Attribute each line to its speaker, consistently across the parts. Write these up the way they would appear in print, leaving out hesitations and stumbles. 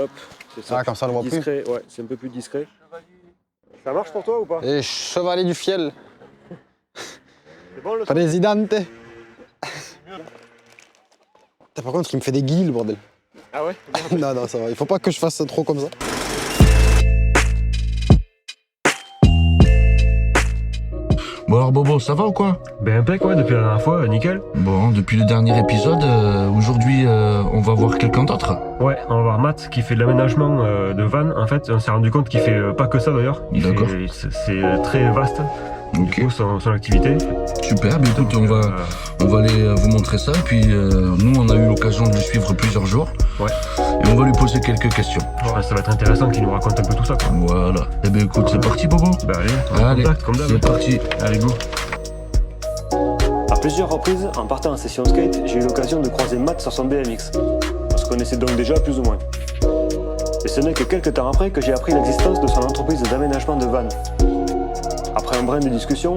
Speaker 1: Hop, c'est ça.
Speaker 2: Ah, comme ça, on le voit plus.
Speaker 1: Discret, ouais, c'est un peu plus discret. Ça marche pour toi ou pas?
Speaker 2: Et chevalier du fiel.
Speaker 1: C'est bon le son?
Speaker 2: Présidente. Par contre, il me fait des guilles, le bordel.
Speaker 1: Ah ouais?
Speaker 2: Non, non, ça va. Il faut pas que je fasse trop comme ça.
Speaker 3: Bon alors Bobo, ça va ou quoi?
Speaker 4: Ben impec, ouais, depuis la dernière fois, nickel.
Speaker 3: Bon, depuis le dernier épisode, aujourd'hui on va voir quelqu'un d'autre.
Speaker 4: Ouais, on va voir Matt qui fait de l'aménagement de van. En fait, on s'est rendu compte qu'il fait pas que ça d'ailleurs.
Speaker 3: D'accord.
Speaker 4: C'est très vaste.
Speaker 3: Ok,
Speaker 4: Du coup, son activité.
Speaker 3: super, mais écoute, on va aller vous montrer ça. Et puis nous, on a eu l'occasion de le suivre plusieurs jours.
Speaker 4: Ouais.
Speaker 3: Et on va lui poser quelques questions.
Speaker 4: Je pense que ça va être intéressant qu'il nous raconte un peu tout ça, quoi.
Speaker 3: Voilà. Eh bien écoute, c'est parti Bobo.
Speaker 4: Ben allez, on
Speaker 3: Allez,
Speaker 4: contacte comme d'hab.
Speaker 3: c'est parti.
Speaker 4: Allez, go.
Speaker 1: À plusieurs reprises, en partant en session skate, j'ai eu l'occasion de croiser Matt sur son BMX. On se connaissait donc déjà plus ou moins. Et ce n'est que quelques temps après que j'ai appris l'existence de son entreprise d'aménagement de vannes. Après un brin de discussion,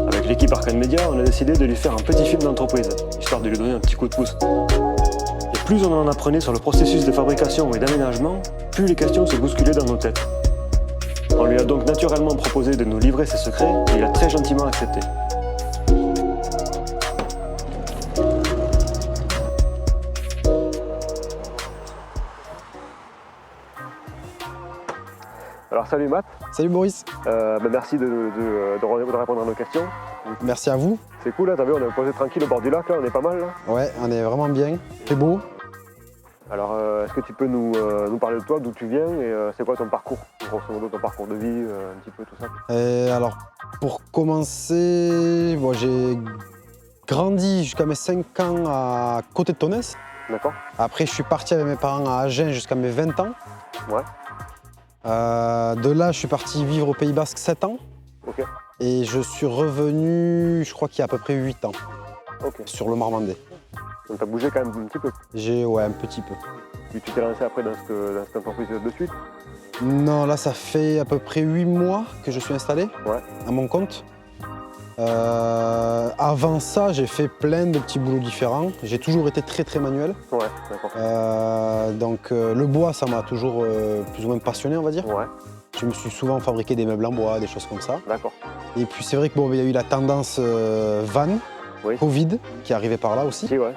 Speaker 1: avec l'équipe Arcane Media, on a décidé de lui faire un petit film d'entreprise, histoire de lui donner un petit coup de pouce. Et plus on en apprenait sur le processus de fabrication et d'aménagement, plus les questions se bousculaient dans nos têtes. On lui a donc naturellement proposé de nous livrer ses secrets et il a très gentiment accepté. Alors salut Matt,
Speaker 2: Salut Boris.
Speaker 1: merci de répondre à nos questions.
Speaker 2: Merci à vous.
Speaker 1: C'est cool là, t'as vu, on est posé tranquille au bord du lac là, on est pas mal là.
Speaker 2: Ouais, on est vraiment bien. C'est beau.
Speaker 1: Alors est-ce que tu peux nous parler de toi, d'où tu viens et c'est quoi ton parcours, grosso modo ton parcours de vie, un petit peu tout ça.
Speaker 2: Et alors, pour commencer, bon, j'ai grandi jusqu'à mes 5 ans à côté de Tonnes.
Speaker 1: D'accord.
Speaker 2: Après, je suis parti avec mes parents à Agen jusqu'à mes 20 ans.
Speaker 1: Ouais.
Speaker 2: De là, je suis parti vivre au Pays Basque 7 ans.
Speaker 1: Ok.
Speaker 2: Et je suis revenu, je crois qu'il y a à peu près 8 ans,
Speaker 1: Ok.
Speaker 2: sur le Marmandais.
Speaker 1: Donc t'as bougé quand même un petit peu.
Speaker 2: Ouais, un petit peu.
Speaker 1: Et tu t'es lancé après dans cette entreprise de suite.
Speaker 2: Non, là, ça fait à peu près 8 mois que je suis installé
Speaker 1: Ouais.
Speaker 2: à mon compte. Avant ça, j'ai fait plein de petits boulots différents. J'ai toujours été très manuel.
Speaker 1: Ouais, d'accord.
Speaker 2: Donc le bois, ça m'a toujours plus ou moins passionné, on va dire.
Speaker 1: Ouais,
Speaker 2: Je me suis souvent fabriqué des meubles en bois, des choses comme ça.
Speaker 1: d'accord.
Speaker 2: Et puis c'est vrai qu'il y a eu la tendance van,
Speaker 1: Oui.
Speaker 2: Covid, qui est arrivée par là aussi.
Speaker 1: Si, ouais.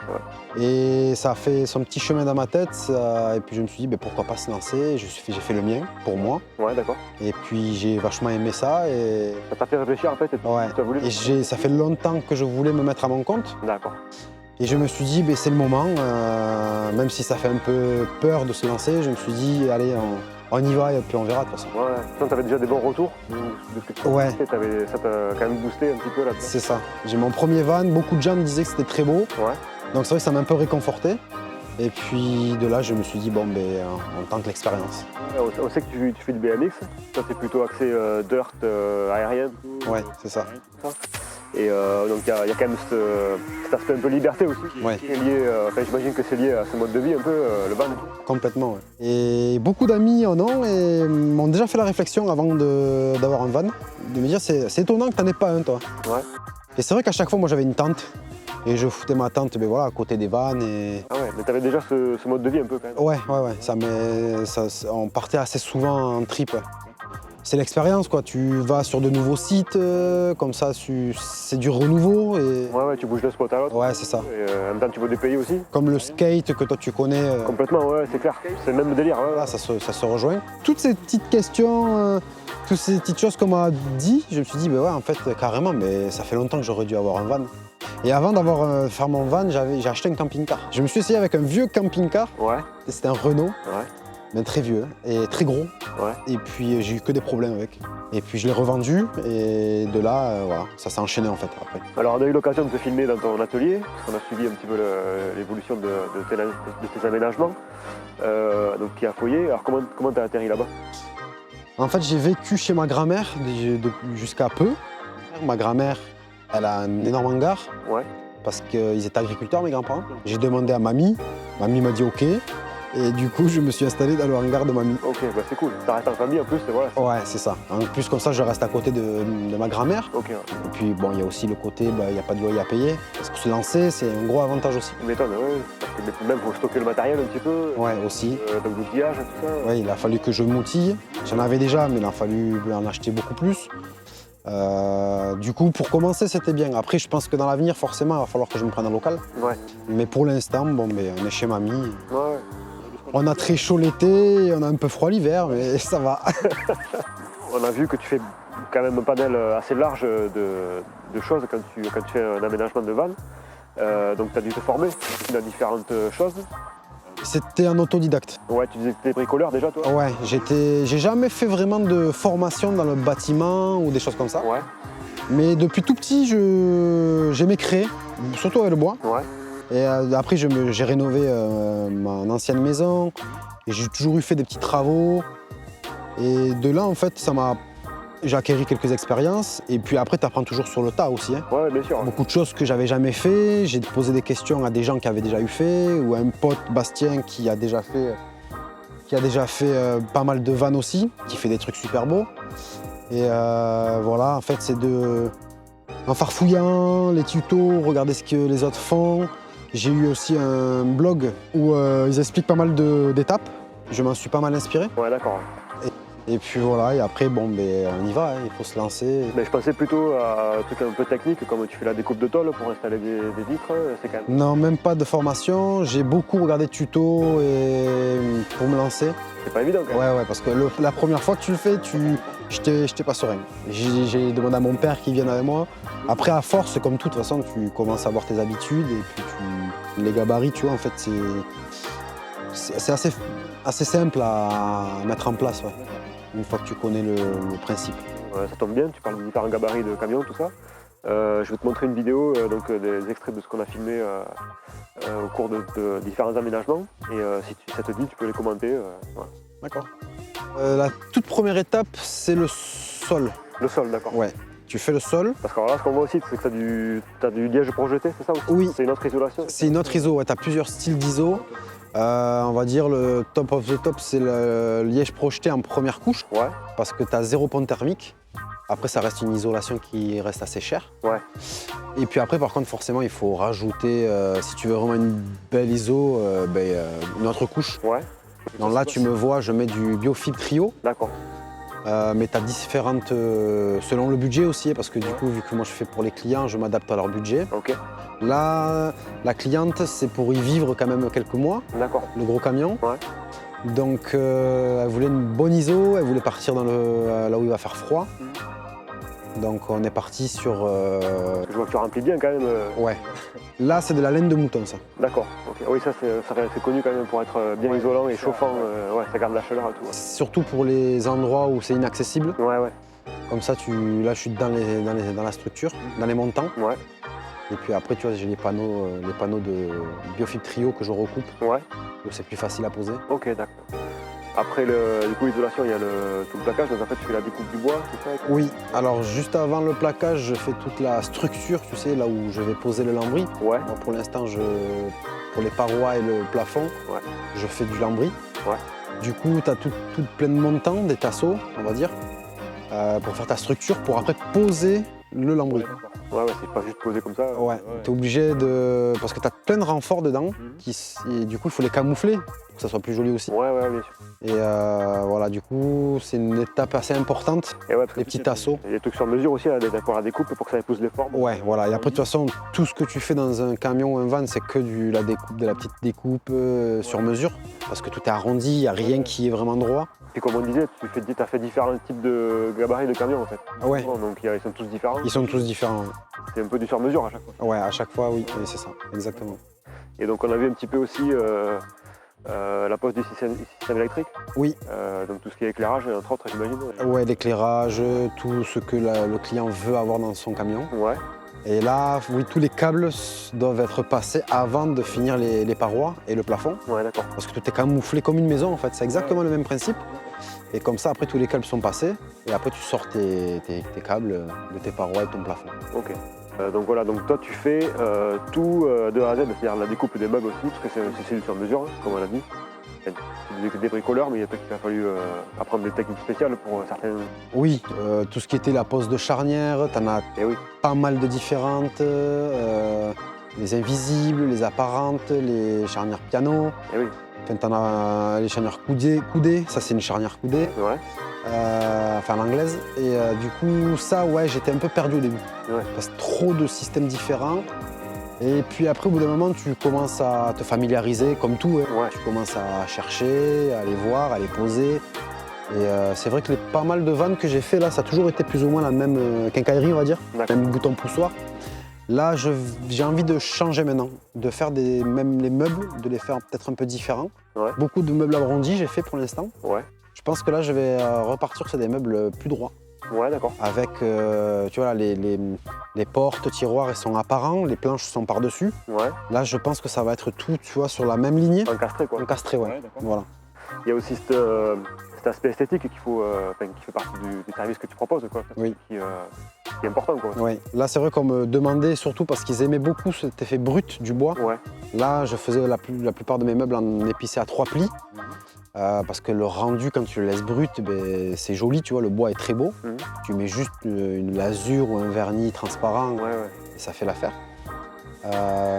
Speaker 2: Et ça a fait son petit chemin dans ma tête. Et puis je me suis dit, pourquoi pas se lancer. J'ai fait le mien, pour moi.
Speaker 1: Ouais, d'accord.
Speaker 2: Et puis j'ai vachement aimé ça. Et,
Speaker 1: Ça t'a fait réfléchir en fait et
Speaker 2: ouais.
Speaker 1: tu as voulu.
Speaker 2: Et ça fait longtemps que je voulais me mettre à mon compte.
Speaker 1: D'accord.
Speaker 2: Et je me suis dit, c'est le moment. Même si ça fait un peu peur de se lancer, je me suis dit, allez, on y va et puis on verra de toute façon.
Speaker 1: Ouais, toi t'avais déjà des bons retours de ce que tu
Speaker 2: Ouais.
Speaker 1: ça t'a quand même boosté un petit peu là-dedans.
Speaker 2: C'est ça. J'ai mon premier van, beaucoup de gens me disaient que c'était très beau.
Speaker 1: Ouais.
Speaker 2: Donc c'est vrai que ça m'a un peu réconforté. Et puis de là, je me suis dit, on tente l'expérience.
Speaker 1: On sait que tu fais du BMX, toi c'est plutôt axé dirt, aérien.
Speaker 2: Ouais, c'est ça.
Speaker 1: Et donc il y a quand même cet aspect un peu liberté aussi
Speaker 2: Ouais.
Speaker 1: qui est lié, j'imagine que c'est lié à ce mode de vie un peu, le van.
Speaker 2: Complètement, ouais. Et beaucoup d'amis en ont et m'ont déjà fait la réflexion avant d'avoir un van, de me dire, c'est étonnant que t'en aies pas un, toi.
Speaker 1: Ouais.
Speaker 2: Et c'est vrai qu'à chaque fois, moi j'avais une tente. Et je foutais ma tente à côté des vannes. Et...
Speaker 1: Ah ouais, mais t'avais déjà ce mode de vie un peu quand même.
Speaker 2: Ouais. On partait assez souvent en trip. Ouais. C'est l'expérience, quoi. Tu vas sur de nouveaux sites, comme ça, c'est du renouveau. Et...
Speaker 1: Ouais, tu bouges d'un spot à l'autre.
Speaker 2: Ouais, c'est ça.
Speaker 1: Et en même temps, tu vois des pays aussi.
Speaker 2: Comme le skate que toi tu connais.
Speaker 1: Complètement, ouais, c'est clair. C'est le même délire. Ouais.
Speaker 2: Là, ça se rejoint. Toutes ces petites questions, toutes ces petites choses qu'on m'a dit, je me suis dit, en fait, carrément, mais ça fait longtemps que j'aurais dû avoir un van. Et avant d'avoir faire mon van, j'ai acheté un camping-car. Je me suis essayé avec un vieux camping-car.
Speaker 1: Ouais.
Speaker 2: C'était un Renault.
Speaker 1: Ouais.
Speaker 2: Mais très vieux et très gros.
Speaker 1: Ouais.
Speaker 2: Et puis j'ai eu que des problèmes avec. Et puis je l'ai revendu et de là, voilà, ça s'est enchaîné en fait après.
Speaker 1: Alors on a eu l'occasion de te filmer dans ton atelier, parce qu'on a suivi un petit peu l'évolution de tes aménagements, donc qui est à Foyer. Alors comment t'as atterri là-bas?
Speaker 2: En fait, j'ai vécu chez ma grand-mère jusqu'à peu. Ma grand-mère, elle a un énorme hangar.
Speaker 1: Ouais.
Speaker 2: Parce qu'ils étaient agriculteurs, mes grands-parents. J'ai demandé à mamie. Mamie m'a dit OK. Et du coup, je me suis installé dans le hangar de mamie.
Speaker 1: Ok, bah c'est cool. Ça reste en famille en plus, et voilà.
Speaker 2: Ouais, c'est ça. En plus, comme ça, je reste à côté de ma grand-mère.
Speaker 1: Ok, ouais.
Speaker 2: Et puis, bon, il y a aussi le côté, il n'y a pas de loyer à payer. Parce que se lancer, c'est un gros avantage aussi.
Speaker 1: Tu m'étonnes, ouais. Parce que même pour stocker le matériel un petit peu.
Speaker 2: Ouais, aussi.
Speaker 1: Donc l'outillage, tout ça.
Speaker 2: Ouais, il a fallu que je m'outille. J'en avais déjà, mais il a fallu en acheter beaucoup plus. Du coup, pour commencer, c'était bien. Après, je pense que dans l'avenir, forcément, il va falloir que je me prenne un local.
Speaker 1: Ouais.
Speaker 2: Mais pour l'instant, bon, on est chez mamie.
Speaker 1: Ouais.
Speaker 2: On a très chaud l'été, on a un peu froid l'hiver, mais ça va.
Speaker 1: On a vu que tu fais quand même un panel assez large de choses quand tu fais un aménagement de van. Donc tu as dû te former dans différentes choses.
Speaker 2: C'était un autodidacte.
Speaker 1: Ouais, tu disais que tu étais bricoleur déjà toi?
Speaker 2: Ouais, j'ai jamais fait vraiment de formation dans le bâtiment ou des choses comme ça.
Speaker 1: Ouais.
Speaker 2: Mais depuis tout petit, j'aimais créer, surtout avec le bois.
Speaker 1: Ouais.
Speaker 2: Et après, j'ai rénové mon ancienne maison. Et j'ai toujours fait des petits travaux. Et de là, en fait, j'ai acquis quelques expériences. Et puis après, tu apprends toujours sur le tas aussi. Hein.
Speaker 1: Ouais, bien sûr.
Speaker 2: Beaucoup de choses que j'avais jamais fait. J'ai posé des questions à des gens qui avaient déjà eu fait, ou à un pote, Bastien, qui a déjà fait pas mal de vannes aussi, qui fait des trucs super beaux. Et voilà, en fait, c'est en farfouillant les tutos, regarder ce que les autres font. J'ai eu aussi un blog où ils expliquent pas mal d'étapes. Je m'en suis pas mal inspiré.
Speaker 1: Ouais, d'accord.
Speaker 2: Et puis voilà, et après, bon, on y va, hein, il faut se lancer.
Speaker 1: Mais je pensais plutôt à un truc un peu technique, comme tu fais la découpe de tôle pour installer des vitres. C'est quand même...
Speaker 2: Non, même pas de formation. J'ai beaucoup regardé de tutos pour me lancer.
Speaker 1: C'est pas évident quand même.
Speaker 2: Ouais, parce que la première fois que tu le fais, j'étais pas serein. J'ai demandé à mon père qu'il vienne avec moi. Après, à force, c'est comme tout, de toute façon, tu commences à avoir tes habitudes et puis les gabarits, tu vois, en fait, c'est assez simple à mettre en place, ouais, une fois que tu connais le principe.
Speaker 1: Ouais, ça tombe bien, tu parles de différents gabarits de camions, tout ça. Je vais te montrer une vidéo, donc des extraits de ce qu'on a filmé au cours de différents aménagements. Et si ça te dit, tu peux les commenter. Voilà.
Speaker 2: D'accord. La toute première étape, c'est le sol.
Speaker 1: Le sol, d'accord.
Speaker 2: Ouais. Tu fais le sol.
Speaker 1: Parce que alors là, ce qu'on voit aussi, c'est que tu as du liège projeté, c'est ça aussi?
Speaker 2: Oui.
Speaker 1: C'est une autre isolation?
Speaker 2: C'est une autre ISO, ouais. Tu as plusieurs styles d'ISO. On va dire le top of the top, c'est le liège projeté en première couche.
Speaker 1: Ouais.
Speaker 2: Parce que tu as 0 pente thermique. Après, ça reste une isolation qui reste assez chère.
Speaker 1: Ouais.
Speaker 2: Et puis après, par contre, forcément, il faut rajouter, si tu veux vraiment une belle ISO, une autre couche.
Speaker 1: Ouais.
Speaker 2: Donc là, tu me vois, je mets du Biofib Trio.
Speaker 1: D'accord.
Speaker 2: Mais tu as différentes, selon le budget aussi, parce que du coup, vu que moi je fais pour les clients, je m'adapte à leur budget.
Speaker 1: Ok.
Speaker 2: Là, la cliente, c'est pour y vivre quand même quelques mois,
Speaker 1: D'accord.
Speaker 2: le gros camion.
Speaker 1: Ouais.
Speaker 2: Donc, elle voulait une bonne ISO, elle voulait partir dans là où il va faire froid. Donc, on est parti sur...
Speaker 1: Je vois que tu remplis bien quand même.
Speaker 2: Ouais. Là, c'est de la laine de mouton, ça.
Speaker 1: D'accord. Ok. Oui, ça c'est connu quand même pour être bien isolant et chauffant. Ouais, ça garde la chaleur et tout. Ouais.
Speaker 2: Surtout pour les endroits où c'est inaccessible.
Speaker 1: Ouais, ouais.
Speaker 2: Comme ça, là, je suis dans la structure, dans les montants.
Speaker 1: Ouais.
Speaker 2: Et puis après, tu vois, j'ai les panneaux de Biofib Trio que je recoupe.
Speaker 1: Ouais.
Speaker 2: Donc c'est plus facile à poser.
Speaker 1: Ok, d'accord. Après, du coup, l'isolation, il y a tout le plaquage. Donc en fait, tu fais la découpe du bois, tout ça?
Speaker 2: Oui, alors juste avant le plaquage, je fais toute la structure, tu sais, là où je vais poser le lambris.
Speaker 1: Ouais.
Speaker 2: Moi, pour l'instant, pour les parois et le plafond,
Speaker 1: Ouais.
Speaker 2: je fais du lambris.
Speaker 1: Ouais.
Speaker 2: Du coup, tu as tout plein de montants, des tasseaux, on va dire, pour faire ta structure, pour après poser le lambris.
Speaker 1: Ouais, c'est pas juste posé comme ça.
Speaker 2: Ouais, tu es obligé de... Parce que tu as plein de renforts dedans, et du coup, il faut les camoufler pour que ça soit plus joli aussi.
Speaker 1: Ouais, bien sûr.
Speaker 2: Et voilà, du coup, c'est une étape assez importante,
Speaker 1: Et ouais, parce
Speaker 2: les
Speaker 1: que
Speaker 2: petits tasseaux.
Speaker 1: Il y a des trucs sur mesure aussi, là, pour la découpe, pour que ça épouse les formes.
Speaker 2: Ouais, voilà. Et après, de toute façon, tout ce que tu fais dans un camion ou un van, c'est que de la petite découpe sur mesure. Parce que tout est arrondi, il n'y a rien qui est vraiment droit.
Speaker 1: Puis comme on disait, tu as fait différents types de gabarits de camions en fait.
Speaker 2: Ouais.
Speaker 1: Donc ils sont tous différents.
Speaker 2: Ils sont tous différents.
Speaker 1: C'est un peu du sur-mesure à chaque fois.
Speaker 2: Ouais, à chaque fois, oui, c'est ça, exactement.
Speaker 1: Et donc on a vu un petit peu aussi la pose du système électrique.
Speaker 2: Oui.
Speaker 1: Donc tout ce qui est éclairage, entre autres, j'imagine.
Speaker 2: Ouais, l'éclairage, tout ce que le client veut avoir dans son camion.
Speaker 1: Ouais.
Speaker 2: Et là, oui, tous les câbles doivent être passés avant de finir les parois et le plafond.
Speaker 1: Ouais, d'accord.
Speaker 2: Parce que tout est camouflé comme une maison, en fait. C'est exactement le même principe. Et comme ça, après, tous les câbles sont passés. Et après, tu sors tes câbles de tes parois et ton plafond.
Speaker 1: Ok. Donc voilà, donc toi tu fais tout de A à Z, c'est-à-dire la découpe des meubles aussi, parce que c'est du sur-mesure, comme on l'a dit. des bricoleurs, mais il y a peut-être qu'il a fallu apprendre des techniques spéciales pour certains.
Speaker 2: Oui, tout ce qui était la pose de charnière, t'en as
Speaker 1: Et oui,
Speaker 2: pas mal de différentes. Les invisibles, les apparentes, les charnières piano.
Speaker 1: et oui,
Speaker 2: Enfin, t'en as les charnières coudées, ça c'est une charnière coudée,
Speaker 1: ouais,
Speaker 2: enfin l'anglaise. Et du coup, ça, ouais, j'étais un peu perdu au début.
Speaker 1: ouais,
Speaker 2: Parce que trop de systèmes différents. Et puis après, au bout d'un moment, tu commences à te familiariser, comme tout. Hein.
Speaker 1: ouais.
Speaker 2: Tu commences à chercher, à les voir, à les poser. Et c'est vrai que pas mal de vannes que j'ai fait là, ça a toujours été plus ou moins la même quincaillerie, on va dire,
Speaker 1: D'accord.
Speaker 2: même bouton poussoir. Là, j'ai envie de changer maintenant, de faire même les meubles, de les faire peut-être un peu différents.
Speaker 1: Ouais.
Speaker 2: Beaucoup de meubles arrondis, j'ai fait pour l'instant.
Speaker 1: Ouais,
Speaker 2: Je pense que là, je vais repartir sur des meubles plus droits,
Speaker 1: ouais, d'accord.
Speaker 2: avec, tu vois, là, les portes, tiroirs, ils sont apparents, les planches sont par-dessus.
Speaker 1: Ouais,
Speaker 2: Là, je pense que ça va être tout, tu vois, sur la même lignée.
Speaker 1: encastré quoi.
Speaker 2: Encastré, ouais.
Speaker 1: Ouais, d'accord.
Speaker 2: Voilà.
Speaker 1: Il y a aussi cet aspect esthétique qui fait partie du service que tu proposes, quoi.
Speaker 2: Oui.
Speaker 1: Qui est important, quoi.
Speaker 2: Ouais. Là, c'est vrai qu'on me demandait, surtout parce qu'ils aimaient beaucoup cet effet brut du bois.
Speaker 1: Ouais,
Speaker 2: Là, je faisais la plupart de mes meubles en épicé à 3 plis. Parce que le rendu, quand tu le laisses brut, ben, c'est joli, tu vois, le bois est très beau.
Speaker 1: Mhm.
Speaker 2: Tu mets juste une lasure ou un vernis transparent
Speaker 1: ouais, ouais.
Speaker 2: et ça fait l'affaire.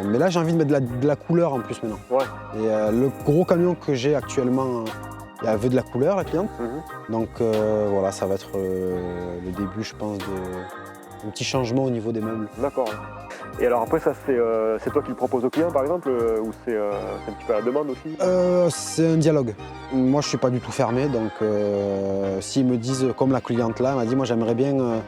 Speaker 2: Mais là, j'ai envie de mettre de la couleur en plus maintenant.
Speaker 1: Ouais.
Speaker 2: Et le gros camion que j'ai actuellement, il veut de la couleur, la cliente.
Speaker 1: Mhm.
Speaker 2: Donc voilà, ça va être le début, je pense, d'un petit changement au niveau des meubles.
Speaker 1: D'accord. Et alors après, ça, c'est toi qui le proposes au client, par exemple, ou c'est un petit peu à la demande aussi?
Speaker 2: C'est un dialogue. Moi, je suis pas du tout fermé, donc s'ils me disent, comme la cliente là, elle m'a dit, moi j'aimerais bien.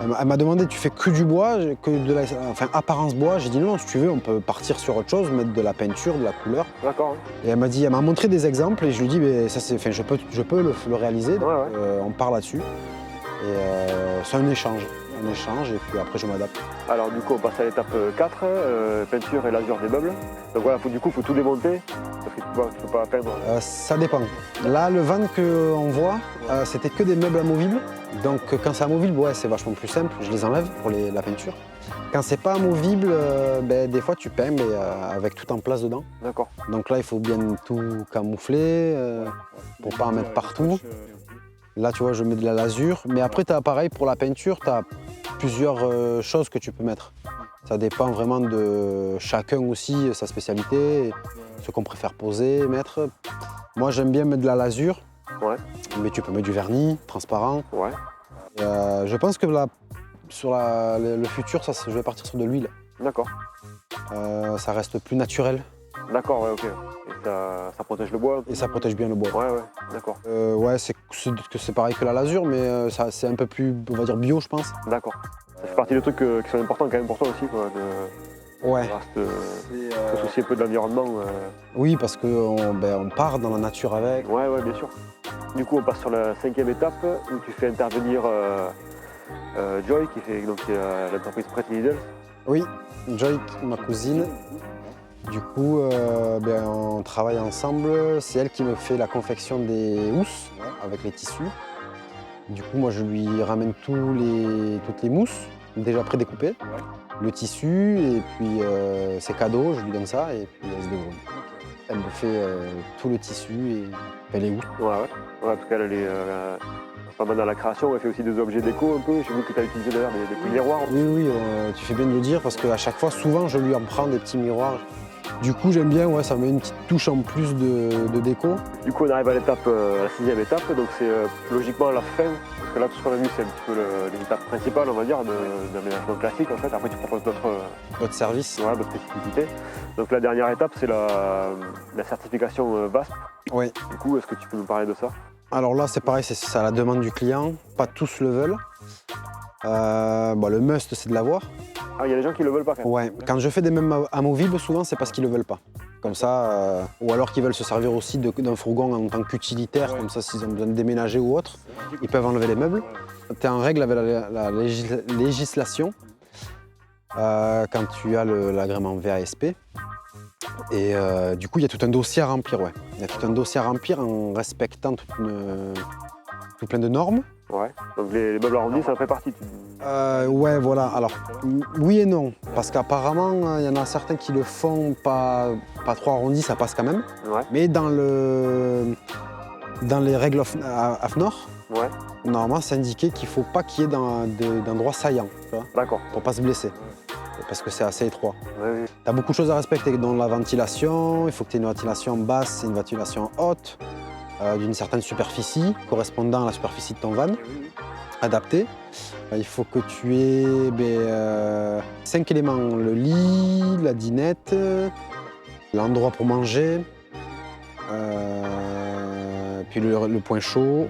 Speaker 2: Elle m'a demandé, tu fais que du bois, que de la, enfin apparence bois. J'ai dit non, si tu veux, on peut partir sur autre chose, mettre de la peinture, de la couleur.
Speaker 1: D'accord.
Speaker 2: Et elle m'a montré des exemples et je lui ai dit, mais ça c'est, enfin, je peux le réaliser. Donc,
Speaker 1: Ouais, ouais.
Speaker 2: on part là-dessus. Et c'est un échange, et puis après je m'adapte.
Speaker 1: Alors du coup, on passe à l'étape 4, peinture et lasure des meubles. Donc voilà, il faut tout démonter, parce que tu peux pas peindre.
Speaker 2: Ça dépend. Là, le van qu'on voit, c'était que des meubles amovibles. Donc quand c'est amovible, ouais, c'est vachement plus simple. Je les enlève pour la peinture. Quand c'est pas amovible, ben, des fois tu peins, mais avec tout en place dedans.
Speaker 1: D'accord.
Speaker 2: Donc là, il faut bien tout camoufler pour pas en mettre partout. Là, tu vois, je mets de la lasure. Mais après, tu as pareil pour la peinture, tu as plusieurs choses que tu peux mettre. Ça dépend vraiment de chacun aussi, sa spécialité, ce qu'on préfère poser, mettre. Moi, j'aime bien mettre de la lasure.
Speaker 1: Ouais.
Speaker 2: Mais tu peux mettre du vernis transparent.
Speaker 1: Ouais.
Speaker 2: Je pense que sur le futur, je vais partir sur de l'huile.
Speaker 1: D'accord.
Speaker 2: Ça reste plus naturel
Speaker 1: D'accord, ouais, ok. Et ça protège le bois.
Speaker 2: et ça protège bien le bois.
Speaker 1: Ouais, ouais, d'accord.
Speaker 2: Ouais, c'est pareil que la lasure, mais c'est un peu plus, on va dire, bio, je pense.
Speaker 1: D'accord. Ça fait partie des trucs qui sont importants quand même pour toi aussi, quoi.
Speaker 2: Ouais.
Speaker 1: Se soucier un peu de l'environnement.
Speaker 2: Oui, parce qu'on part dans la nature avec.
Speaker 1: Ouais, ouais, bien sûr. Du coup, on passe sur la 5e étape où tu fais intervenir Joy, qui est l'entreprise Pretty Needles.
Speaker 2: Oui, Joy, ma cousine. Du coup, on travaille ensemble. C'est elle qui me fait la confection des housses avec les tissus. Du coup, moi, je lui ramène toutes les mousses, déjà prédécoupées, le tissu, et puis ses cadeaux, je lui donne ça, et puis elle se débrouille. Elle me fait tout le tissu et les housses.
Speaker 1: Ouais, en tout cas, elle est pas mal dans la création. Elle fait aussi des objets déco un peu. J'ai vu que tu as utilisé d'ailleurs des petits miroirs.
Speaker 2: Oui, tu fais bien de le dire, parce qu'à chaque fois, souvent, je lui en prends des petits miroirs. Du coup, j'aime bien, ouais, ça met une petite touche en plus de déco.
Speaker 1: Du coup, on arrive à la 6e étape, donc c'est logiquement la fin, parce que là, tout ce qu'on a vu, c'est un petit peu les étapes principales, on va dire, d'aménagement classique, en fait. Après, tu proposes
Speaker 2: Votre service.
Speaker 1: d'autres spécificités. Donc la dernière étape, c'est la certification VASP.
Speaker 2: Oui.
Speaker 1: Du coup, est-ce que tu peux nous parler de ça?
Speaker 2: Alors là, c'est pareil, c'est à la demande du client. Pas tous le veulent. Le must, c'est de l'avoir.
Speaker 1: Ah, il y a des gens qui le veulent pas, quand même.
Speaker 2: Ouais, quand je fais des meubles amovibles, souvent, c'est parce qu'ils le veulent pas. Comme ça, ou alors qu'ils veulent se servir aussi d'un fourgon en tant qu'utilitaire, comme ça, s'ils ont besoin de déménager ou autre, ils peuvent enlever les meubles. Tu es en règle avec la législation quand tu as l'agrément VASP. Et du coup, il y a tout un dossier à remplir, ouais. Il y a tout un dossier à remplir en respectant tout plein de normes.
Speaker 1: Ouais. Donc les meubles arrondis, ça en fait partie.
Speaker 2: Ouais, voilà. Alors, oui et non. Parce qu'apparemment, il y en a certains qui le font pas trop arrondi, ça passe quand même.
Speaker 1: Ouais.
Speaker 2: Mais dans les règles AFNOR,
Speaker 1: Ouais.
Speaker 2: normalement, c'est indiqué qu'il ne faut pas qu'il y ait d'endroits saillants, tu vois,
Speaker 1: D'accord.
Speaker 2: pour ne pas se blesser. Parce que c'est assez étroit.
Speaker 1: Ouais, oui.
Speaker 2: Tu as beaucoup de choses à respecter, dans la ventilation. Il faut que tu aies une ventilation basse et une ventilation haute, d'une certaine superficie, correspondant à la superficie de ton van, adaptée. Il faut que tu aies 5 éléments, le lit, la dinette, l'endroit pour manger, puis le point chaud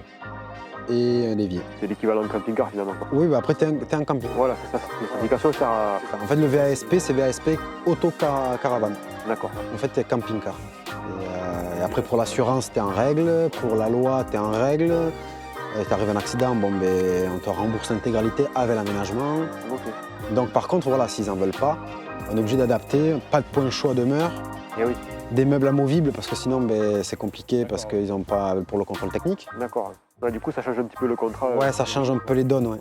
Speaker 2: et l'évier.
Speaker 1: C'est l'équivalent de camping-car finalement. Quoi.
Speaker 2: Oui, bah après, tu es en camping.
Speaker 1: Voilà, c'est ça. Cette indication sert à.
Speaker 2: En fait, le VASP, c'est VASP auto-caravane.
Speaker 1: D'accord.
Speaker 2: En fait, tu es camping-car. Et après, pour l'assurance, tu es en règle. Pour la loi, tu es en règle. Tu arrives un accident, bon, on te rembourse l'intégralité avec l'aménagement.
Speaker 1: Ok.
Speaker 2: Donc, par contre, voilà, s'ils n'en veulent pas, on est obligé d'adapter. Pas de point chaud à demeure.
Speaker 1: Et oui.
Speaker 2: Des meubles amovibles, parce que sinon, c'est compliqué, parce qu'ils n'ont pas pour le contrôle technique.
Speaker 1: D'accord. Ouais, du coup, ça change un petit peu le contrat.
Speaker 2: Ouais, ça change un peu les donnes, ouais.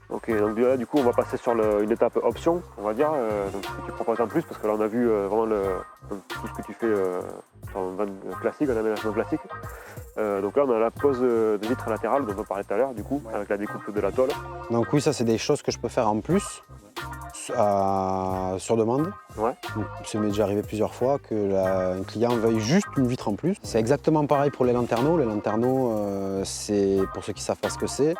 Speaker 1: Ok, donc là, du coup, on va passer sur une étape option, on va dire. Donc, ce que tu proposes en plus, parce que là, on a vu vraiment tout ce que tu fais sur un van classique, un aménagement classique. Donc là, on a la pose de vitres latérales dont on parlait tout à l'heure, du coup, avec la découpe de la tôle.
Speaker 2: Donc oui, ça, c'est des choses que je peux faire en plus, sur demande.
Speaker 1: Ouais.
Speaker 2: Donc, ça m'est déjà arrivé plusieurs fois qu'un client veuille juste une vitre en plus. C'est exactement pareil pour les lanterneaux. Les lanterneaux, c'est, pour ceux qui ne savent pas ce que c'est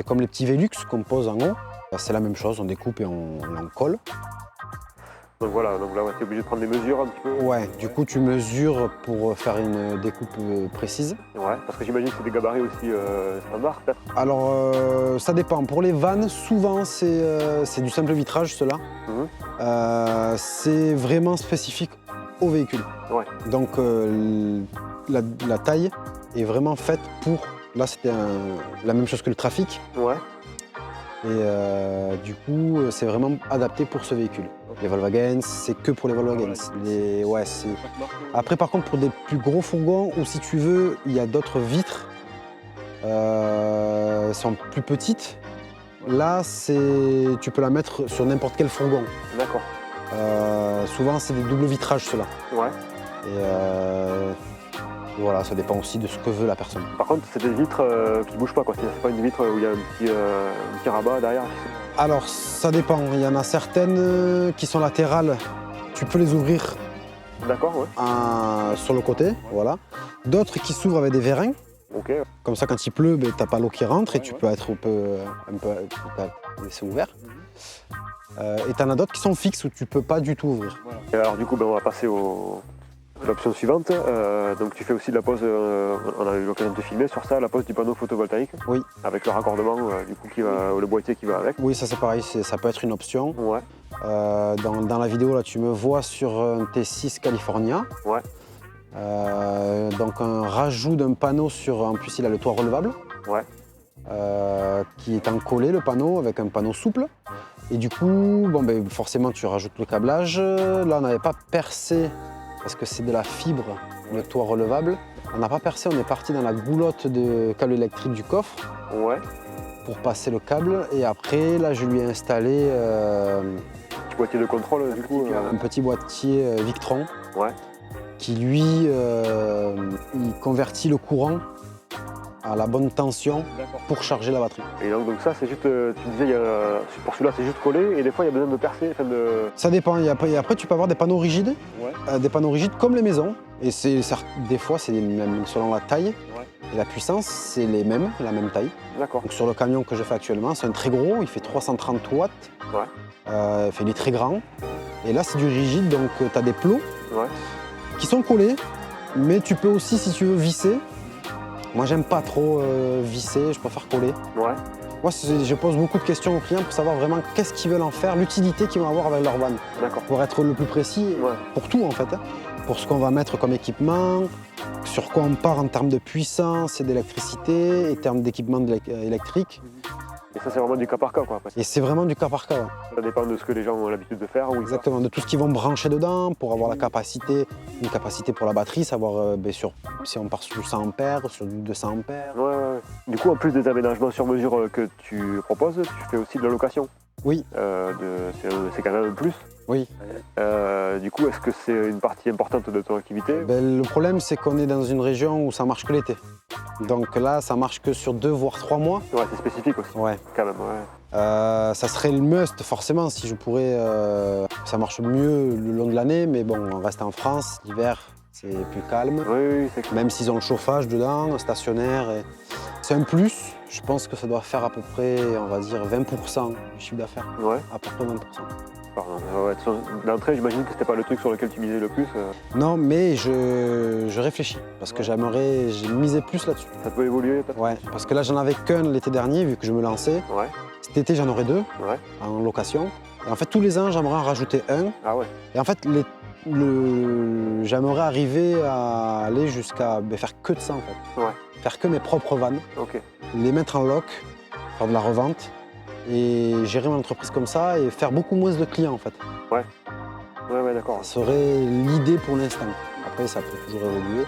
Speaker 2: comme les petits Velux qu'on pose en haut. C'est la même chose, on découpe et on colle.
Speaker 1: Donc voilà, donc là, tu es obligé de prendre des mesures un petit peu.
Speaker 2: Ouais, du coup, tu mesures pour faire une découpe précise.
Speaker 1: Ouais, parce que j'imagine que c'est des gabarits aussi standards, peut-être.
Speaker 2: Alors, ça dépend. Pour les vannes, souvent, c'est du simple vitrage, cela. C'est vraiment spécifique au véhicule.
Speaker 1: Ouais.
Speaker 2: Donc, la taille est vraiment faite pour... Là, c'était la même chose que le trafic.
Speaker 1: Ouais.
Speaker 2: Et du coup, c'est vraiment adapté pour ce véhicule. Les Volkswagen, c'est que pour les Volkswagen. Après, par contre, pour des plus gros fourgons, ou si tu veux, il y a d'autres vitres, sont plus petites. Là, tu peux la mettre sur n'importe quel fourgon.
Speaker 1: D'accord.
Speaker 2: Souvent, c'est des doubles vitrages, ceux-là.
Speaker 1: Ouais.
Speaker 2: Et voilà, ça dépend aussi de ce que veut la personne.
Speaker 1: Par contre, c'est des vitres qui bougent pas, quoi. C'est pas une vitre où il y a un petit rabat derrière.
Speaker 2: Alors, ça dépend. Il y en a certaines qui sont latérales. Tu peux les ouvrir
Speaker 1: D'accord, ouais.
Speaker 2: sur le côté, voilà. D'autres qui s'ouvrent avec des vérins.
Speaker 1: Ok.
Speaker 2: Comme ça, quand il pleut, t'as pas l'eau qui rentre et tu peux être un peu laisser ouvert. Et t'en as d'autres qui sont fixes où tu peux pas du tout ouvrir.
Speaker 1: Et alors, du coup, on va passer à l'option suivante. Donc, tu fais aussi de la pose, on a eu l'occasion de te filmer sur ça, la pose du panneau photovoltaïque.
Speaker 2: Oui.
Speaker 1: Avec le raccordement, du coup, le boîtier qui va avec.
Speaker 2: Oui, ça c'est pareil, ça peut être une option.
Speaker 1: Ouais.
Speaker 2: Dans la vidéo, là, tu me vois sur un T6 California.
Speaker 1: Ouais.
Speaker 2: Donc un rajout d'un panneau en plus il a le toit relevable.
Speaker 1: Ouais.
Speaker 2: Qui est encollé le panneau avec un panneau souple. Et du coup, forcément tu rajoutes le câblage. Là on n'avait pas percé parce que c'est de la fibre, le toit relevable. On n'a pas percé, on est parti dans la goulotte de câble électrique du coffre.
Speaker 1: Ouais.
Speaker 2: Pour passer le câble. Et après là je lui ai installé
Speaker 1: Petit boîtier de contrôle du coup.
Speaker 2: un petit boîtier Victron.
Speaker 1: Ouais.
Speaker 2: Qui lui il convertit le courant à la bonne tension pour charger la batterie.
Speaker 1: Et donc ça c'est juste, tu disais pour celui-là c'est juste collé et des fois il y a besoin de percer,
Speaker 2: Ça dépend, et après tu peux avoir des panneaux rigides, des panneaux rigides comme les maisons, et des fois c'est même selon la taille et la puissance, c'est la même taille.
Speaker 1: D'accord.
Speaker 2: Donc sur le camion que je fais actuellement, c'est un très gros, il fait 330 watts, il est très grand, et là c'est du rigide, donc tu as des plots qui sont collés, mais tu peux aussi, si tu veux, visser. Moi, j'aime pas trop visser, je préfère coller.
Speaker 1: Ouais.
Speaker 2: Moi, je pose beaucoup de questions aux clients pour savoir vraiment qu'est-ce qu'ils veulent en faire, l'utilité qu'ils vont avoir avec leur van.
Speaker 1: D'accord.
Speaker 2: Pour être le plus précis, pour tout en fait. Pour ce qu'on va mettre comme équipement, sur quoi on part en termes de puissance et d'électricité, et en termes d'équipement électrique.
Speaker 1: Et ça, c'est vraiment du cas par cas, quoi. Après,
Speaker 2: Et c'est vraiment du cas par cas. Ouais.
Speaker 1: ça dépend de ce que les gens ont l'habitude de faire. Ou
Speaker 2: Exactement, de tout ce qu'ils vont brancher dedans pour avoir la capacité, une capacité pour la batterie, savoir si on part sur du 100 ampères, sur du 200 ampères.
Speaker 1: Ouais, ouais, ouais. Du coup, en plus des aménagements sur mesure que tu proposes, tu fais aussi de la location.
Speaker 2: Oui.
Speaker 1: C'est quand même un plus.
Speaker 2: Oui.
Speaker 1: Du coup, est-ce que c'est une partie importante de ton activité?
Speaker 2: Le problème, c'est qu'on est dans une région où ça marche que l'été. Donc là, ça marche que sur 2 voire 3 mois.
Speaker 1: Ouais, c'est spécifique aussi.
Speaker 2: Ouais.
Speaker 1: Quand même, ouais.
Speaker 2: Ça serait le must, forcément, si je pourrais. Ça marche mieux le long de l'année, mais bon, on reste en France, l'hiver, c'est plus calme.
Speaker 1: Oui, oui, c'est clair.
Speaker 2: Même s'ils ont le chauffage dedans, stationnaire. C'est un plus. Je pense que ça doit faire à peu près, on va dire, 20% du chiffre d'affaires.
Speaker 1: Ouais.
Speaker 2: À peu près 20%.
Speaker 1: Pardon. Ouais, d'entrée, j'imagine que c'était pas le truc sur lequel tu misais le plus.
Speaker 2: Non, mais je réfléchis, parce que j'ai misé plus là-dessus.
Speaker 1: Ça peut évoluer, peut-être?
Speaker 2: Ouais, parce que là, j'en avais qu'un l'été dernier, vu que je me lançais.
Speaker 1: Ouais.
Speaker 2: Cet été, j'en aurai 2
Speaker 1: Ouais.
Speaker 2: en location. Et en fait, tous les ans, j'aimerais en rajouter un.
Speaker 1: Ah ouais.
Speaker 2: Et en fait, j'aimerais arriver à aller jusqu'à faire que de ça, en fait.
Speaker 1: Ouais.
Speaker 2: Faire que mes propres vannes,
Speaker 1: Ok.
Speaker 2: les mettre en loc, faire de la revente et gérer mon entreprise comme ça et faire beaucoup moins de clients, en fait.
Speaker 1: Ouais, d'accord.
Speaker 2: Ça serait l'idée pour l'instant. Après, ça peut toujours évoluer.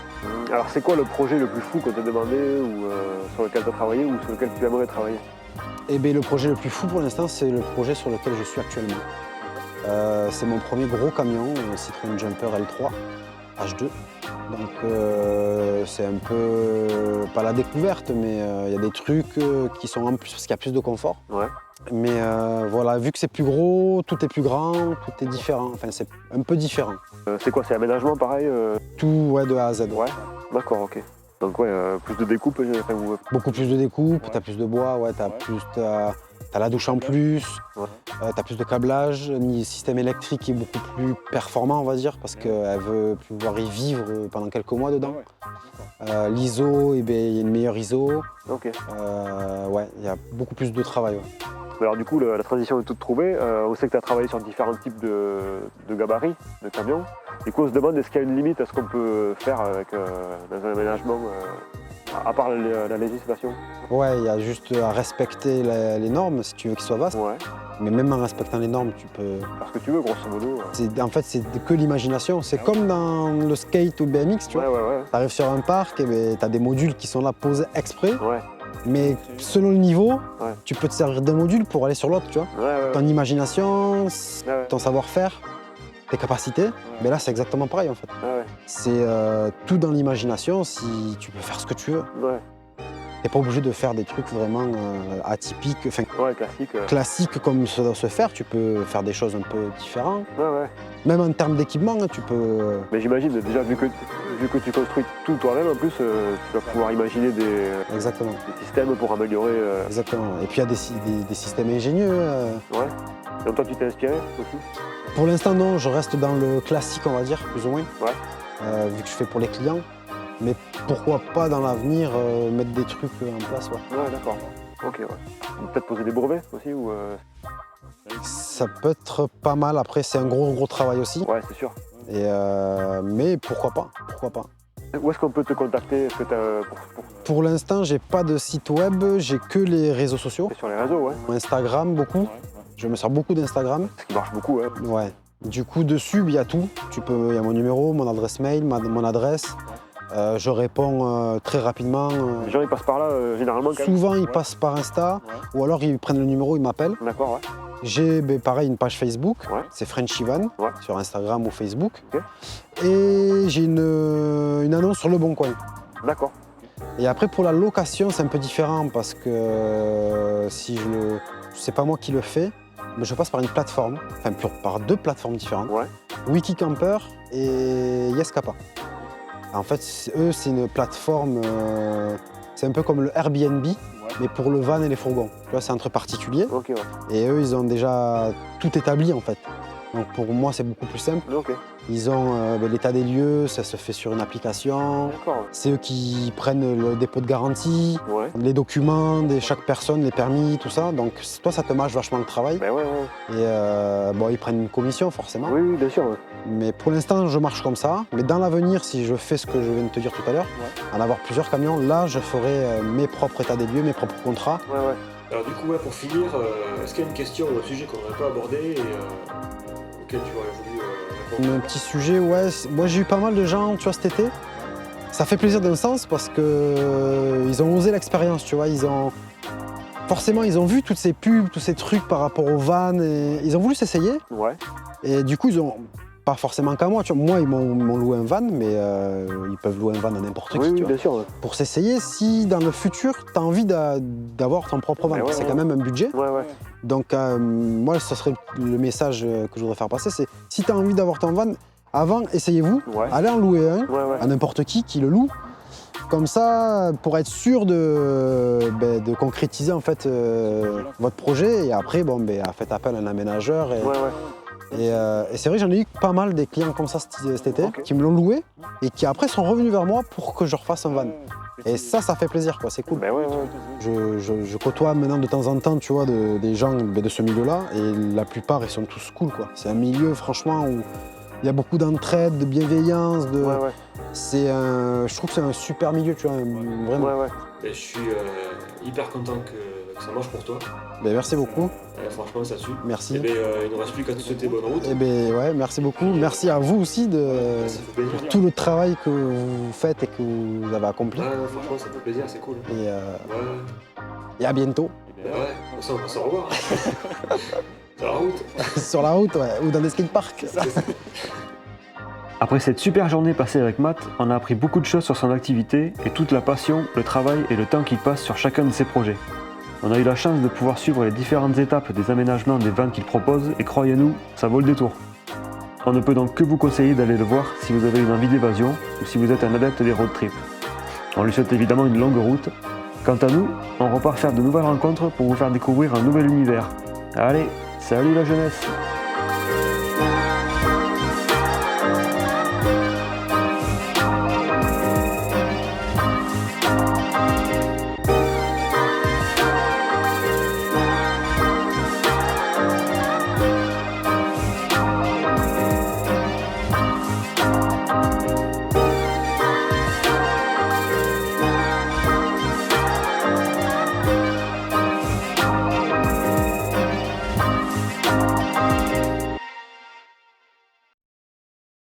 Speaker 1: Alors, c'est quoi le projet le plus fou qu'on t'a demandé ou sur lequel tu as travaillé ou sur lequel tu aimerais travailler?
Speaker 2: Eh bien, le projet le plus fou pour l'instant, c'est le projet sur lequel je suis actuellement. C'est mon premier gros camion, un Citroën Jumper L3 H2. Donc c'est un peu, pas la découverte, mais il y a des trucs qui sont en plus, parce qu'il y a plus de confort.
Speaker 1: Ouais.
Speaker 2: Mais voilà, vu que c'est plus gros, tout est plus grand, tout est différent. Enfin, c'est un peu différent.
Speaker 1: C'est quoi, c'est aménagement pareil
Speaker 2: Tout, ouais, de A à Z.
Speaker 1: Ouais. D'accord, ok. Donc ouais, plus de découpe,
Speaker 2: Beaucoup plus de découpe, t'as plus de bois, ouais, t'as la douche en plus,
Speaker 1: Ouais.
Speaker 2: t'as plus de câblage, un système électrique qui est beaucoup plus performant, on va dire, parce qu'elle veut pouvoir y vivre pendant quelques mois dedans. L'ISO, il y a une meilleure ISO.
Speaker 1: Ok.
Speaker 2: Ouais, il y a beaucoup plus de travail. Ouais.
Speaker 1: Alors du coup, la transition est toute trouvée. On sait que tu as travaillé sur différents types de gabarits, de camions. Du coup, on se demande est-ce qu'il y a une limite à ce qu'on peut faire avec, dans un aménagement, à part la législation?
Speaker 2: Ouais, il y a juste à respecter les normes si tu veux qu'ils soient vastes.
Speaker 1: Ouais.
Speaker 2: Mais même en respectant les normes, tu peux...
Speaker 1: Parce que tu veux, grosso modo.
Speaker 2: En fait, c'est que l'imagination. C'est comme dans le skate ou le BMX, tu vois.
Speaker 1: Ouais.
Speaker 2: Tu arrives sur un parc et tu as des modules qui sont là posés exprès.
Speaker 1: Ouais.
Speaker 2: Mais selon le niveau,
Speaker 1: Ouais.
Speaker 2: tu peux te servir d'un module pour aller sur l'autre, tu vois.
Speaker 1: Ouais.
Speaker 2: Ton imagination,
Speaker 1: Ouais.
Speaker 2: ton savoir-faire, tes capacités. Mais là, c'est exactement pareil, en fait.
Speaker 1: Ouais.
Speaker 2: C'est tout dans l'imagination, si tu peux faire ce que tu veux.
Speaker 1: Ouais.
Speaker 2: T'es pas obligé de faire des trucs vraiment atypiques, enfin
Speaker 1: Ouais, classique.
Speaker 2: classiques comme ça doit se faire. Tu peux faire des choses un peu différentes.
Speaker 1: Ouais.
Speaker 2: Même en termes d'équipement, hein, tu peux...
Speaker 1: Mais j'imagine, déjà, vu que tu construis tout toi-même, en plus, tu vas pouvoir imaginer des
Speaker 2: Exactement.
Speaker 1: systèmes pour améliorer.
Speaker 2: Exactement. Et puis il y a des systèmes ingénieux.
Speaker 1: Ouais. Donc toi, tu t'es inspiré aussi?
Speaker 2: Pour l'instant, non, je reste dans le classique, on va dire, plus ou moins.
Speaker 1: Ouais.
Speaker 2: Vu que je fais pour les clients. Mais pourquoi pas dans l'avenir mettre des trucs en place, ouais.
Speaker 1: Ouais, d'accord. Ok, ouais. Peut-être poser des brevets aussi ou
Speaker 2: Ça peut être pas mal. Après, c'est un gros travail aussi.
Speaker 1: Ouais, c'est sûr.
Speaker 2: Mais pourquoi pas? Pourquoi pas?
Speaker 1: Où est-ce qu'on peut te contacter? Est-ce que
Speaker 2: Pour l'instant, j'ai pas de site web, j'ai que les réseaux sociaux.
Speaker 1: t'es sur les réseaux, ouais.
Speaker 2: Instagram, beaucoup. Je me sers beaucoup d'Instagram.
Speaker 1: Ce qui marche beaucoup, ouais.
Speaker 2: Ouais. Du coup, dessus, il y a tout. Il y a mon numéro, mon adresse mail, mon adresse. Je réponds très rapidement.
Speaker 1: Les gens, ils passent par là, généralement, quand même.
Speaker 2: Souvent, ils passent par Insta, ou alors ils prennent le numéro, ils m'appellent.
Speaker 1: D'accord, ouais.
Speaker 2: J'ai pareil une page Facebook,
Speaker 1: Ouais.
Speaker 2: c'est French Ivan,
Speaker 1: Ouais.
Speaker 2: sur Instagram ou Facebook.
Speaker 1: Ok.
Speaker 2: Et j'ai une annonce sur Le Bon Coin.
Speaker 1: D'accord.
Speaker 2: Et après, pour la location, c'est un peu différent parce que c'est pas moi qui le fais, mais je passe par une plateforme, enfin par 2 plateformes différentes.
Speaker 1: Ouais.
Speaker 2: Wikicamper et Yescapa. En fait, eux, c'est une plateforme, c'est un peu comme le Airbnb, mais pour le van et les fourgons. Tu vois, c'est entre particuliers.
Speaker 1: Ok, ouais.
Speaker 2: Et eux, ils ont déjà tout établi, en fait. Donc pour moi, c'est beaucoup plus simple.
Speaker 1: Ok.
Speaker 2: Ils ont l'état des lieux, ça se fait sur une application.
Speaker 1: D'accord.
Speaker 2: C'est eux qui prennent le dépôt de garantie,
Speaker 1: Ouais.
Speaker 2: les documents de chaque personne, les permis, tout ça. Donc toi, ça te mâche vachement le travail.
Speaker 1: Ben ouais.
Speaker 2: Et bon, ils prennent une commission forcément.
Speaker 1: Oui, oui, bien sûr. Ouais.
Speaker 2: Mais pour l'instant, je marche comme ça. Mais dans l'avenir, si je fais ce que je viens de te dire tout à l'heure, en avoir plusieurs camions, là, je ferai mes propres états des lieux, mes propres contrats.
Speaker 1: Ouais, ouais.
Speaker 4: Alors du coup, pour finir, est-ce qu'il y a une question ou un sujet qu'on n'aurait pas abordé et auquel tu aurais voulu répondre?
Speaker 2: Un petit sujet, ouais. Moi, j'ai eu pas mal de gens, tu vois, cet été. Ça fait plaisir d'un sens parce que ils ont osé l'expérience, tu vois. Forcément, ils ont vu toutes ces pubs, tous ces trucs par rapport aux vannes. Et ils ont voulu s'essayer.
Speaker 1: Ouais.
Speaker 2: Et du coup, ils ont pas forcément qu'à moi. Tu vois. Moi, ils m'ont loué un van, mais ils peuvent louer un van à n'importe qui.
Speaker 1: Oui,
Speaker 2: tu
Speaker 1: oui,
Speaker 2: vois.
Speaker 1: bien sûr. Ouais.
Speaker 2: Pour s'essayer, si dans le futur, tu as envie d'avoir ton propre van,
Speaker 1: Ouais, ouais,
Speaker 2: c'est
Speaker 1: ouais.
Speaker 2: quand même un budget.
Speaker 1: Ouais, ouais.
Speaker 2: Donc, moi, ce serait le message que je voudrais faire passer, c'est si tu as envie d'avoir ton van, avant, essayez-vous,
Speaker 1: Ouais.
Speaker 2: allez en louer un
Speaker 1: Ouais, ouais.
Speaker 2: à n'importe qui le loue. Comme ça, pour être sûr de concrétiser en fait votre projet. Et après, bon, faites appel à un aménageur.
Speaker 1: Ouais, ouais.
Speaker 2: Et c'est vrai que j'en ai eu pas mal des clients comme ça cet été,
Speaker 1: Ok.
Speaker 2: qui me l'ont loué et qui après sont revenus vers moi pour que je refasse un van. Et ça fait plaisir, quoi, c'est cool.
Speaker 1: Ben ouais, ouais.
Speaker 2: Je côtoie maintenant de temps en temps, tu vois, des gens de ce milieu-là, et la plupart, ils sont tous cool, quoi. C'est un milieu, franchement, où il y a beaucoup d'entraide, de bienveillance,
Speaker 1: Ouais, ouais.
Speaker 2: je trouve que c'est un super milieu, tu vois, vraiment.
Speaker 1: Ouais, ouais.
Speaker 4: Et je suis hyper content que ça marche pour toi.
Speaker 2: Merci beaucoup,
Speaker 4: Franchement, ça suit.
Speaker 2: merci.
Speaker 4: Et il ne nous reste plus qu'à te souhaiter bonne route.
Speaker 2: Ouais, merci beaucoup. Merci à vous aussi
Speaker 4: Ça fait plaisir.
Speaker 2: pour tout le travail que vous faites et que vous avez accompli.
Speaker 4: Ouais, franchement, ça fait plaisir, c'est cool.
Speaker 2: Et à bientôt,
Speaker 4: Ouais, on va se revoir. Sur la route.
Speaker 2: sur la route, ouais, ou dans des skateparks.
Speaker 1: Après cette super journée passée avec Matt, on a appris beaucoup de choses sur son activité et toute la passion, le travail et le temps qu'il passe sur chacun de ses projets. On a eu la chance de pouvoir suivre les différentes étapes des aménagements des vannes qu'il propose et croyez-nous, ça vaut le détour. On ne peut donc que vous conseiller d'aller le voir si vous avez une envie d'évasion ou si vous êtes un adepte des road trips. On lui souhaite évidemment une longue route. Quant à nous, on repart faire de nouvelles rencontres pour vous faire découvrir un nouvel univers. Allez, salut la jeunesse!